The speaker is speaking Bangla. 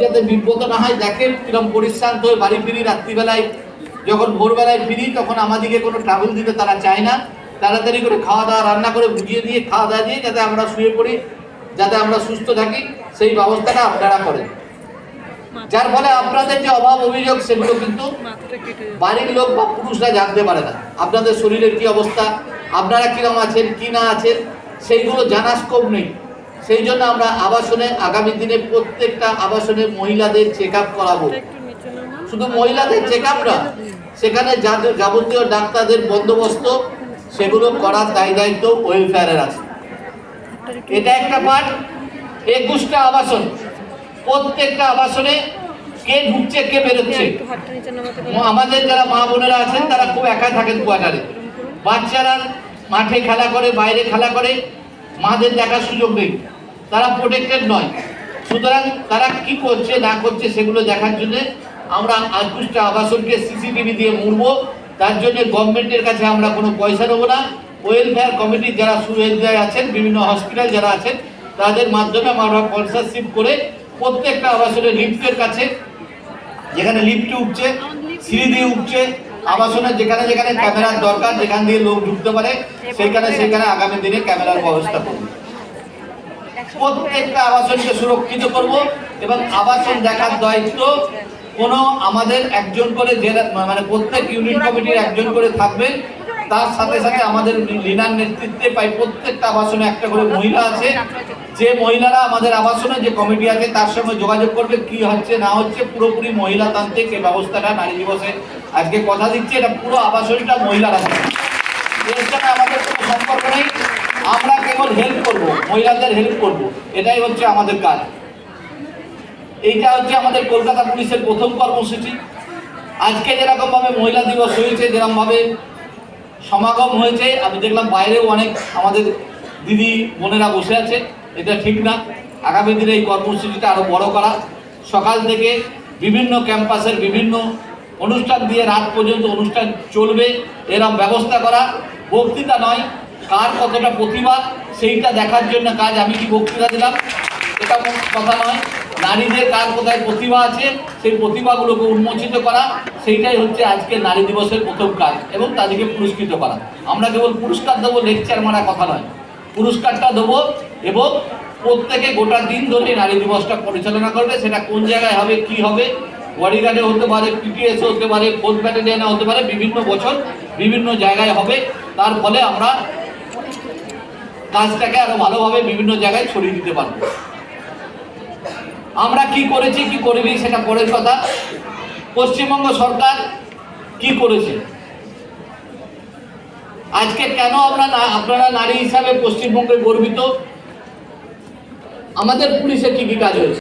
যাতে বিব্রত না হয়, দেখেন কিরকম পরিশ্রান্ত হয়ে বাড়ি ফিরি, রাত্রিবেলায় যখন ভোরবেলায় ফিরি তখন আমাদেরকে কোনো ট্রাভেল দিতে তারা চায় না। তাড়াতাড়ি করে খাওয়া দাওয়া রান্না করে বুঝিয়ে দিয়ে খাওয়া দাওয়া দিয়ে যাতে আমরা শুয়ে পড়ি, যাতে আমরা সুস্থ থাকি, সেই ব্যবস্থাটা আপনারা করেন। যার ফলে আপনাদের যে অভাব অভিযোগ সেগুলো কিন্তু বাড়ির লোক বা পুরুষরা জানতে পারে না। আপনাদের শরীরের কি অবস্থা, আপনারা কিরকম আছেন কি না আছেন সেইগুলো জানার স্কোপ নেই। সেই জন্য আমরা আবাসনে আগামী দিনে প্রত্যেকটা আবাসনে মহিলাদের চেক আপ করাবো। শুধু মহিলাদের চেক আপ না, সেখানে যাবতীয় ডাক্তারদের বন্দোবস্ত সেগুলো করার দায়িত্ব ওয়েলফেয়ারের আছে। এটা একটা পার্ট। 21টা আবাসন, প্রত্যেকটা আবাসনে কে ঢুকছে কে বেরোচ্ছে। আমাদের যারা মা বোনেরা আছেন তারা খুব একা থাকেন কোয়ার্টারে, বাচ্চারা মাঠে খেলা করে, বাইরে খেলা করে, মাদের দেখার সুযোগ নেই, তারা প্রোটেক্টেড নয়। সুতরাং তারা কি করছে না করছে সেগুলো দেখার জন্য আমরা 21টা আবাসনকে সিসিটিভি দিয়ে মুড়বো। তার জন্য গভর্নমেন্টের কাছে আমরা কোনো পয়সা নেবো না। ওয়েলফেয়ার কমিটির যারা সুবিধায় আছেন, বিভিন্ন হসপিটাল যারা আছেন, তাদের মাধ্যমে আমরা স্পন্সরশিপ করে প্রত্যেকটা আবাসনের লিফটের কাছে, যেখানে লিফট উঠছে, সিঁড়ি দিয়ে উঠছে, আবাসনের যেখানে যেখানে ক্যামেরার দরকার, যেখান দিয়ে লোক ঢুকতে পারে, সেখানে আগামী দিনে ক্যামেরার ব্যবস্থা করব। প্রত্যেকটা আবাসনকে সুরক্ষিত করব এবং আবাসন দেখার দায়িত্ব কোনো আমাদের একজন করে, মানে প্রত্যেক ইউনিট কমিটির একজন করে থাকবেন। তার সাথে সাথে আমাদের লিনার নেতৃত্বে প্রায় প্রত্যেকটা আবাসনে একটা করে মহিলা আছে, যে মহিলারা আমাদের আবাসনে যে কমিটি আছে তার সঙ্গে যোগাযোগ করবে, কি হচ্ছে না হচ্ছে পুরোপুরি মহিলাতান্ত্রিক এই ব্যবস্থাটা নারী দিবসে আজকে কথা দিচ্ছে। এটা পুরো আবাসনটা মহিলারা, এর সাথে আমাদের কোনো সম্পর্ক নেই। আমরা কেবল হেল্প করব, মহিলাদের হেল্প করব, এটাই হচ্ছে আমাদের কাজ। এইটা হচ্ছে আমাদের কলকাতা পুলিশের প্রথম কর্মসূচি। আজকে যেরকমভাবে মহিলা দিবস হয়েছে, যেরকমভাবে সমাগম হয়েছে, আমি দেখলাম বাইরেও অনেক আমাদের দিদি বোনেরা বসে আছে, এটা ঠিক না। আগামী দিনে এই কর্মসূচিটা আরও বড় করা, সকাল থেকে বিভিন্ন ক্যাম্পাসের বিভিন্ন অনুষ্ঠান দিয়ে রাত পর্যন্ত অনুষ্ঠান চলবে এরকম ব্যবস্থা করা। বক্তৃতা নয়, কার কতটা প্রতিভা সেইটা দেখার জন্য কাজ। আমি কি বক্তৃতা দিলাম এটা কথা নয়, নারীদের কার কোথায় প্রতিভা আছে সেই প্রতিভাগুলোকে উন্মোচিত করা, সেইটাই হচ্ছে আজকে নারী দিবসের প্রথম কাজ, এবং তাদেরকে পুরস্কৃত করা। আমরা কেবল পুরস্কার দেবো, লেকচার মারা কথা নয়, পুরস্কারটা দেবো এবং প্রত্যেকে গোটা দিন ধরে নারী দিবসটা পরিচালনা করবে। সেটা কোন জায়গায় হবে, কি হবে, বডিগার্ডে হতে পারে, পিটিএস হতে পারে, ফোর্থ ব্যাটালিয়নে হতে পারে, বিভিন্ন বছর বিভিন্ন জায়গায় হবে। তার ফলে আমরা কাজটাকে আরো ভালোভাবে বিভিন্ন জায়গায় ছড়িয়ে দিতে পারবো। আমরা কি করেছি কি করিনি সেটা পরের কথা। পশ্চিমবঙ্গ সরকার কি করেছে, আজকে কেন আপনারা নারী হিসাবে পশ্চিমবঙ্গে গর্বিত, আমাদের পুলিশের কি কি কাজ হয়েছে।